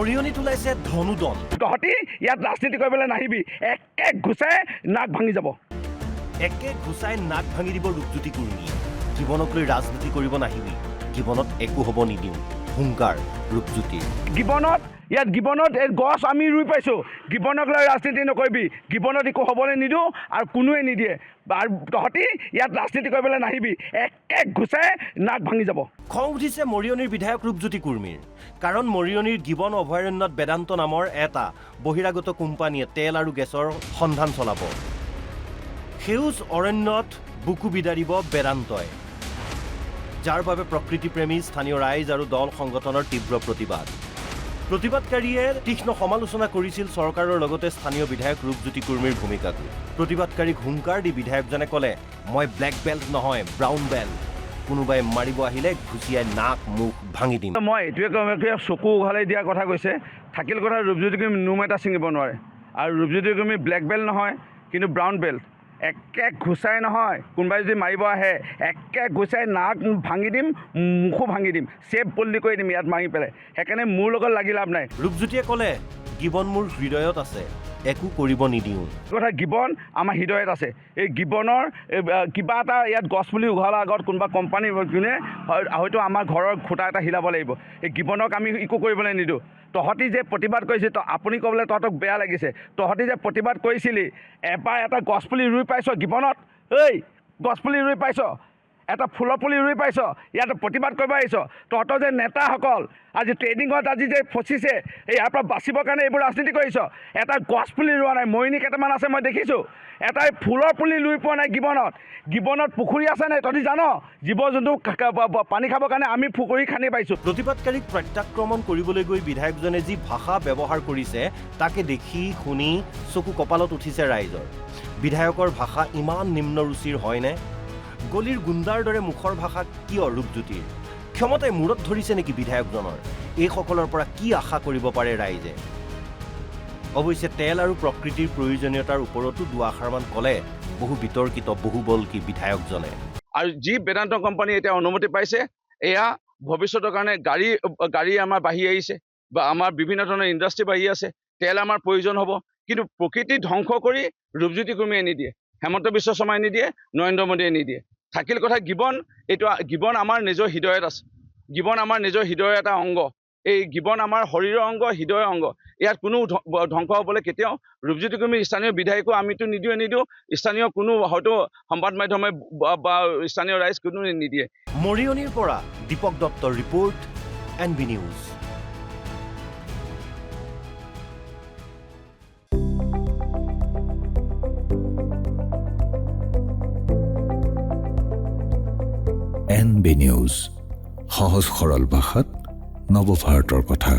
মৰিয়নিত ওলাইছে ধনুদন। তহঁতি ইয়াত ৰাজনীতি কৰিবলৈ নাহিবি, একে ঘুচাই নাক ভাঙি যাব। একে ঘুচাই নাক ভাঙি দিব ৰূপজ্যোতি কুৰ্মী। জীৱনক লৈ ৰাজনীতি কৰিব নাহিবি, জীৱনত একো হ'ব নিদিওঁ, হুংকাৰ ৰূপজ্যোতিৰ। গিবনত এই গছ আমি ৰুই পাইছোঁ, গিবনক লৈ ৰাজনীতি নকৰিবি, গিবনত একো হ'বলৈ নিদিওঁ আৰু কোনোৱে নিদিয়ে। আৰু তহঁতি ইয়াত ৰাজনীতি কৰিবলৈ নাহিবি, একে ঘুচাই নাক ভাঙি যাব। খং উঠিছে মৰিয়নিৰ বিধায়ক ৰূপজ্যোতি কুৰ্মীৰ, কাৰণ মৰিয়নিৰ গিবন অভয়াৰণ্যত বেদান্ত নামৰ এটা বহিৰাগত কোম্পানীয়ে তেল আৰু গেছৰ সন্ধান চলাব। সেউজ অৰণ্যত বুকু বিদাৰিব বেদান্তই, যাৰ বাবে প্ৰকৃতিপ্ৰেমী স্থানীয় ৰাইজ আৰু দল সংগঠনৰ তীব্ৰ প্ৰতিবাদ। প্ৰতিবাদকাৰীয়ে তীক্ষ্ণ সমালোচনা কৰিছিল চৰকাৰৰ লগতে স্থানীয় বিধায়ক ৰূপজ্যোতি কুৰ্মীৰ ভূমিকাকো। প্ৰতিবাদকাৰীক হুংকাৰ দি বিধায়কজনে ক'লে, মই ব্লেক বেল্ট নহয়, ব্ৰাউন বেল্ট। কোনোবাই মাৰিব আহিলে ঘুচিয়াই নাক মুখ ভাঙি দিম। মই এইটোৱে চকু উঘালাই দিয়াৰ কথা কৈছে। থাকিল কথা ৰূপজ্যোতি কুৰ্মী নোম এটা ছিঙিব নোৱাৰে, আৰু ৰূপজ্যোতি কুৰ্মী ব্লেক বেল্ট নহয় কিন্তু ব্ৰাউন বেল্ট। একে ঘুচাই নহয়, কোনোবাই যদি মাৰিব আহে একে ঘুচাই নাক ভাঙি দিম, মুখো ভাঙি দিম, চেপ বল্লি কৰি দিম ইয়াত মাৰি পেলাই। সেইকাৰণে মোৰ লগত লাগি লাভ নাই। ৰূপজ্যোতিয়ে ক'লে, গিবন মোৰ হৃদয়ত আছে, একো কৰিব নিদিওঁ। কথা গিবন আমাৰ হৃদয়ত আছে। এই গিবনৰ কিবা এটা ইয়াত গছ পুলি উঘালাৰ আগত কোনোবা কোম্পানী যোনে হয়তো আমাৰ ঘৰৰ খুঁটা এটা হিলাব লাগিব। এই গিবনক আমি একো কৰিবলৈ নিদিওঁ। তহঁতি যে প্ৰতিবাদ কৰিছিল, আপুনি ক'বলৈ তহঁতক বেয়া লাগিছে, তহঁতি যে প্ৰতিবাদ কৰিছিলি, এবাৰ এটা গছপুলি ৰুই পাইছ গিবনত? এই গছপুলি ৰুই পাইছ? এটা ফুলৰ পুলি ৰুই পাইছ? ইয়াত প্ৰতিবাদ কৰিব আহিছ? তহঁতৰ যে নেতাসকল আজি ট্ৰেইনিঙত আজি যে ফচিছে, ইয়াৰ পৰা বাচিবৰ কাৰণে এইবোৰ ৰাজনীতি কৰিছ। এটা গছপুলি ৰোৱা নাই, মৰিনী কেইটামান আছে মই দেখিছোঁ, এটাই ফুলৰ পুলি ৰুই পোৱা নাই গিবনত। গিবনত পুখুৰী আছে নাই তহঁতি জান? জীৱ জন্তু পানী খাবৰ কাৰণে আমি পুখুৰী খান্দি পাইছোঁ। প্ৰতিবাদকাৰীক প্ৰত্যাক্ৰমণ কৰিবলৈ গৈ বিধায়কজনে যি ভাষা ব্যৱহাৰ কৰিছে তাকে দেখি শুনি চকু কপালত উঠিছে ৰাইজৰ। বিধায়কৰ ভাষা ইমান নিম্ন ৰুচিৰ হয়নে? গলিৰ গুণ্ডাৰ দৰে মুখৰ ভাষা কিয় ৰূপজ্যোতিৰ? ক্ষমতাই মূৰত ধৰিছে নেকি বিধায়কজনৰ? এইসকলৰ পৰা কি আশা কৰিব পাৰে ৰাইজে? অৱশ্যে তেল আৰু প্ৰকৃতিৰ প্ৰয়োজনীয়তাৰ ওপৰতো দুআষাৰমান ক'লে বহু বিতৰ্কিত বহুবল্কী বিধায়কজনে। আৰু যি বেদান্ত কোম্পানী এতিয়া অনুমতি পাইছে, এয়া ভৱিষ্যতৰ কাৰণে গাড়ী আমাৰ বাঢ়ি আহিছে, বা আমাৰ বিভিন্ন ধৰণৰ ইণ্ডাষ্ট্ৰী বাঢ়ি আছে, তেল আমাৰ প্ৰয়োজন হ'ব। কিন্তু প্ৰকৃতি ধ্বংস কৰি ৰূপজ্যোতি কুৰ্মীয়ে নিদিয়ে, হেমন্ত বিশ্ব শৰ্মাই নিদিয়ে, নৰেন্দ্ৰ মোদীয়ে নিদিয়ে। থাকিল কথা গিবন, এইটো গিবন আমাৰ নিজৰ হৃদয়ত আছে। গিবন আমাৰ নিজৰ হৃদয়ৰ এটা অংগ। এই গিবন আমাৰ শৰীৰৰ অংগ, হৃদয়ৰ অংগ। ইয়াত কোনো ধ্বংস হ'বলৈ কেতিয়াও ৰূপজ্যোতি কুৰ্মী স্থানীয় বিধায়কো আমিতো নিদিওঁ, স্থানীয় কোনো হয়তো সংবাদ মাধ্যমে বা স্থানীয় ৰাইজ কোনো নিদিয়ে। মৰিয়নিৰ পৰা দীপক দত্তৰ report, NB news. NB news, সহজ সৰল ভাষাত নৱভাৰতৰ কথা।